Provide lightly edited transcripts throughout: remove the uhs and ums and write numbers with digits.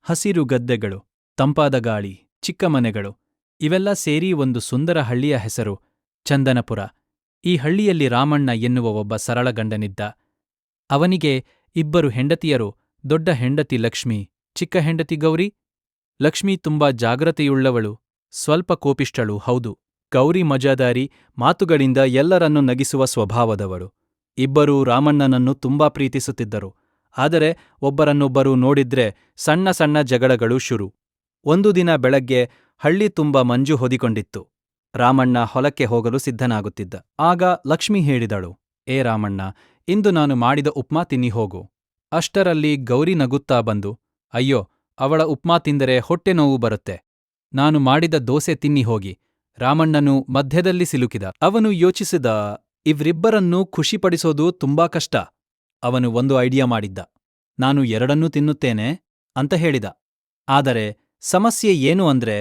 ಹಸಿರು ಗದ್ದೆಗಳು, ತಂಪಾದ ಗಾಳಿ, ಚಿಕ್ಕ ಮನೆಗಳು ಇವೆಲ್ಲ ಸೇರಿ ಒಂದು ಸುಂದರ ಹಳ್ಳಿಯ ಹೆಸರು ಚಂದನಪುರ. ಈ ಹಳ್ಳಿಯಲ್ಲಿ ರಾಮಣ್ಣ ಎನ್ನುವ ಒಬ್ಬ ಸರಳ ಗಂಡನಿದ್ದ. ಅವನಿಗೆ ಇಬ್ಬರು ಹೆಂಡತಿಯರು, ದೊಡ್ಡ ಹೆಂಡತಿ ಲಕ್ಷ್ಮಿ, ಚಿಕ್ಕ ಹೆಂಡತಿ ಗೌರಿ. ಲಕ್ಷ್ಮಿ ತುಂಬಾ ಜಾಗ್ರತೆಯುಳ್ಳವಳು, ಸ್ವಲ್ಪ ಕೋಪಿಷ್ಠಳು ಹೌದು. ಗೌರಿ ಮಜಾದಾರಿ, ಮಾತುಗಳಿಂದ ಎಲ್ಲರನ್ನೂ ನಗಿಸುವ ಸ್ವಭಾವದವಳು. ಇಬ್ಬರೂ ರಾಮಣ್ಣನನ್ನು ತುಂಬಾ ಪ್ರೀತಿಸುತ್ತಿದ್ದರು. ಆದರೆ ಒಬ್ಬರನ್ನೊಬ್ಬರು ನೋಡಿದ್ರೆ ಸಣ್ಣ ಸಣ್ಣ ಜಗಳಗಳು ಶುರು. ಒಂದು ದಿನ ಬೆಳಗ್ಗೆ ಹಳ್ಳಿ ತುಂಬ ಮಂಜು ಹೊದಿಕೊಂಡಿತ್ತು. ರಾಮಣ್ಣ ಹೊಲಕ್ಕೆ ಹೋಗಲು ಸಿದ್ಧನಾಗುತ್ತಿದ್ದ. ಆಗ ಲಕ್ಷ್ಮಿ ಹೇಳಿದಳು, ಏ ರಾಮಣ್ಣ, ಇಂದು ನಾನು ಮಾಡಿದ ಉಪ್ಮಾ ತಿನ್ನಿ ಹೋಗು. ಅಷ್ಟರಲ್ಲಿ ಗೌರಿ ನಗುತ್ತಾ ಬಂದು, ಅಯ್ಯೋ, ಅವಳ ಉಪ್ಮಾ ತಿಂದರೆ ಹೊಟ್ಟೆ ನೋವು ಬರುತ್ತೆ. ನಾನು ಮಾಡಿದ ದೋಸೆ ತಿನ್ನಿ ಹೋಗಿ. ರಾಮಣ್ಣನು ಮಧ್ಯದಲ್ಲಿ ಸಿಲುಕಿದ. ಅವನು ಯೋಚಿಸಿದ, ಇವ್ರಿಬ್ಬರನ್ನೂ ಖುಷಿಪಡಿಸೋದು ತುಂಬಾ ಕಷ್ಟ. ಅವನು ಒಂದು ಐಡಿಯಾ ಮಾಡಿದ್ದ. ನಾನು ಎರಡನ್ನೂ ತಿನ್ನುತ್ತೇನೆ ಅಂತ ಹೇಳಿದ. ಆದರೆ ಸಮಸ್ಯೆ ಏನು ಅಂದ್ರೆ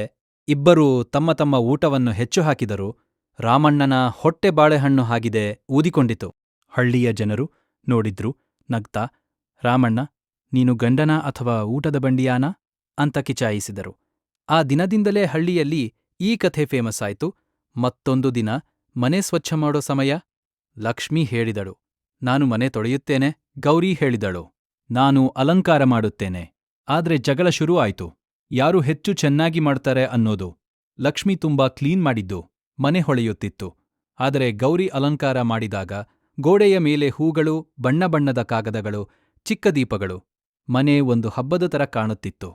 ಇಬ್ಬರೂ ತಮ್ಮ ತಮ್ಮ ಊಟವನ್ನು ಹೆಚ್ಚು ಹಾಕಿದರು. ರಾಮಣ್ಣನ ಹೊಟ್ಟೆ ಬಾಳೆಹಣ್ಣು ಹಾಗಿದೆ, ಊದಿಕೊಂಡಿತು. ಹಳ್ಳಿಯ ಜನರು ನೋಡಿದ್ರು, ನಗ್ತಾ, ರಾಮಣ್ಣ, ನೀನು ಗಂಡನ ಅಥವಾ ಊಟದ ಬಂಡಿಯಾನ ಅಂತ ಕಿಚಾಯಿಸಿದರು. ಆ ದಿನದಿಂದಲೇ ಹಳ್ಳಿಯಲ್ಲಿ ಈ ಕಥೆ ಫೇಮಸ್ ಆಯ್ತು. ಮತ್ತೊಂದು ದಿನ ಮನೆ ಸ್ವಚ್ಛ ಮಾಡೋ ಸಮಯ. ಲಕ್ಷ್ಮಿ ಹೇಳಿದಳು, ನಾನು ಮನೆ ತೊಳೆಯುತ್ತೇನೆ. ಗೌರಿ ಹೇಳಿದಳು, ನಾನು ಅಲಂಕಾರ ಮಾಡುತ್ತೇನೆ. ಆದ್ರೆ ಜಗಳ ಶುರು ಆಯ್ತು. ಯಾರು ಹೆಚ್ಚು ಚೆನ್ನಾಗಿ ಮಾಡ್ತಾರೆ ಅನ್ನೋದು. ಲಕ್ಷ್ಮಿ ತುಂಬಾ ಕ್ಲೀನ್ ಮಾಡಿದ್ದು, ಮನೆ ಹೊಳೆಯುತ್ತಿತ್ತು. ಆದರೆ ಗೌರಿ ಅಲಂಕಾರ ಮಾಡಿದಾಗ ಗೋಡೆಯ ಮೇಲೆ ಹೂಗಳು, ಬಣ್ಣ ಬಣ್ಣದ ಕಾಗದಗಳು, ಚಿಕ್ಕ ದೀಪಗಳು. ಮನೆ ಒಂದು ಹಬ್ಬದ ತರ ಕಾಣುತ್ತಿತ್ತು.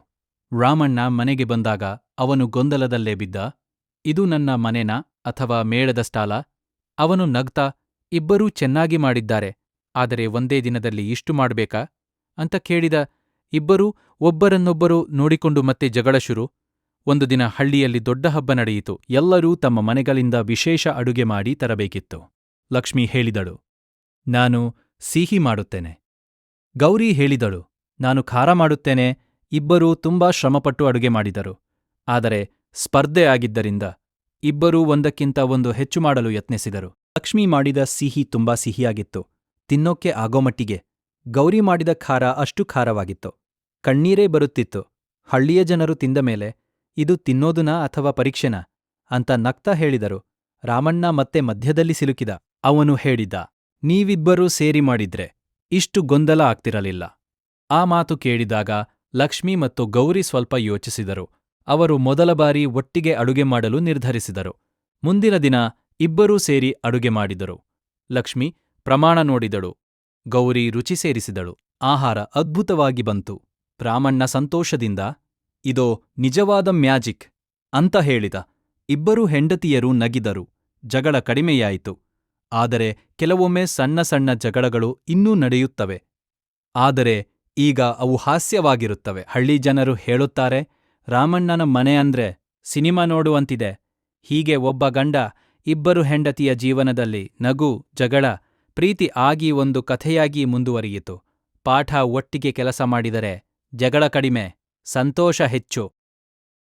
ರಾಮಣ್ಣ ಮನೆಗೆ ಬಂದಾಗ ಅವನು ಗೊಂದಲದಲ್ಲೇ ಬಿದ್ದ. ಇದು ನನ್ನ ಮನೆನಾ ಅಥವಾ ಮೇಳದ ಸ್ಟಾಲ? ಅವನು ನಗ್ತಾ, ಇಬ್ಬರೂ ಚೆನ್ನಾಗಿ ಮಾಡಿದ್ದಾರೆ, ಆದರೆ ಒಂದೇ ದಿನದಲ್ಲಿ ಇಷ್ಟು ಮಾಡ್ಬೇಕಾ ಅಂತ ಕೇಳಿದ. ಇಬ್ಬರೂ ಒಬ್ಬರನ್ನೊಬ್ಬರು ನೋಡಿಕೊಂಡು ಮತ್ತೆ ಜಗಳ ಶುರು. ಒಂದು ದಿನ ಹಳ್ಳಿಯಲ್ಲಿ ದೊಡ್ಡ ಹಬ್ಬ ನಡೆಯಿತು. ಎಲ್ಲರೂ ತಮ್ಮ ಮನೆಗಳಿಂದ ವಿಶೇಷ ಅಡುಗೆ ಮಾಡಿ ತರಬೇಕಿತ್ತು. ಲಕ್ಷ್ಮಿ ಹೇಳಿದಳು, ನಾನು ಸಿಹಿ ಮಾಡುತ್ತೇನೆ. ಗೌರಿ ಹೇಳಿದಳು, ನಾನು ಖಾರ ಮಾಡುತ್ತೇನೆ. ಇಬ್ಬರೂ ತುಂಬಾ ಶ್ರಮಪಟ್ಟು ಅಡುಗೆ ಮಾಡಿದರು. ಆದರೆ ಸ್ಪರ್ಧೆ ಆಗಿದ್ದರಿಂದ ಇಬ್ಬರೂ ಒಂದಕ್ಕಿಂತ ಒಂದು ಹೆಚ್ಚು ಮಾಡಲು ಯತ್ನಿಸಿದರು. ಲಕ್ಷ್ಮಿ ಮಾಡಿದ ಸಿಹಿ ತುಂಬಾ ಸಿಹಿಯಾಗಿತ್ತು, ತಿನ್ನೋಕ್ಕೆ ಆಗೋಮಟ್ಟಿಗೆ. ಗೌರಿ ಮಾಡಿದ ಖಾರ ಅಷ್ಟು ಖಾರವಾಗಿತ್ತು, ಕಣ್ಣೀರೇ ಬರುತ್ತಿತ್ತು. ಹಳ್ಳಿಯ ಜನರು ತಿಂದ ಮೇಲೆ, ಇದು ತಿನ್ನೋದುನಾ ಅಥವಾ ಪರೀಕ್ಷೆನಾ ಅಂತ ನಗ್ತಾ ಹೇಳಿದರು. ರಾಮಣ್ಣ ಮತ್ತೆ ಮಧ್ಯದಲ್ಲಿ ಸಿಲುಕಿದ. ಅವನು ಹೇಳಿದ, ನೀವಿಬ್ಬರೂ ಸೇರಿ ಮಾಡಿದ್ರೆ ಇಷ್ಟು ಗೊಂದಲ ಆಗ್ತಿರಲಿಲ್ಲ. ಆ ಮಾತು ಕೇಳಿದಾಗ ಲಕ್ಷ್ಮಿ ಮತ್ತು ಗೌರಿ ಸ್ವಲ್ಪ ಯೋಚಿಸಿದರು. ಅವರು ಮೊದಲ ಬಾರಿ ಒಟ್ಟಿಗೆ ಅಡುಗೆ ಮಾಡಲು ನಿರ್ಧರಿಸಿದರು. ಮುಂದಿನ ದಿನ ಇಬ್ಬರೂ ಸೇರಿ ಅಡುಗೆ ಮಾಡಿದರು. ಲಕ್ಷ್ಮಿ ಪ್ರಮಾಣ ನೋಡಿದಳು, ಗೌರಿ ರುಚಿ ಸೇರಿಸಿದಳು. ಆಹಾರ ಅದ್ಭುತವಾಗಿ ಬಂತು. ರಾಮಣ್ಣ ಸಂತೋಷದಿಂದ, ಇದೋ ನಿಜವಾದ ಮ್ಯಾಜಿಕ್ ಅಂತ ಹೇಳಿದ. ಇಬ್ಬರೂ ಹೆಂಡತಿಯರೂ ನಗಿದರು. ಜಗಳ ಕಡಿಮೆಯಾಯಿತು. ಆದರೆ ಕೆಲವೊಮ್ಮೆ ಸಣ್ಣ ಸಣ್ಣ ಜಗಳಗಳು ಇನ್ನೂ ನಡೆಯುತ್ತವೆ. ಆದರೆ ಈಗ ಅವು ಹಾಸ್ಯವಾಗಿರುತ್ತವೆ. ಹಳ್ಳಿ ಜನರು ಹೇಳುತ್ತಾರೆ, ರಾಮಣ್ಣನ ಮನೆ ಅಂದ್ರೆ ಸಿನಿಮಾ ನೋಡುವಂತಿದೆ. ಹೀಗೆ ಒಬ್ಬ ಗಂಡ ಇಬ್ಬರು ಹೆಂಡತಿಯ ಜೀವನದಲ್ಲಿ ನಗು, ಜಗಳ, ಪ್ರೀತಿ ಆಗಿ ಒಂದು ಕಥೆಯಾಗಿ ಮುಂದುವರಿಯಿತು. ಪಾಠ: ಒಟ್ಟಿಗೆ ಕೆಲಸ ಮಾಡಿದರೆ ಜಗಳ ಕಡಿಮೆ, ಸಂತೋಷ ಹೆಚ್ಚು.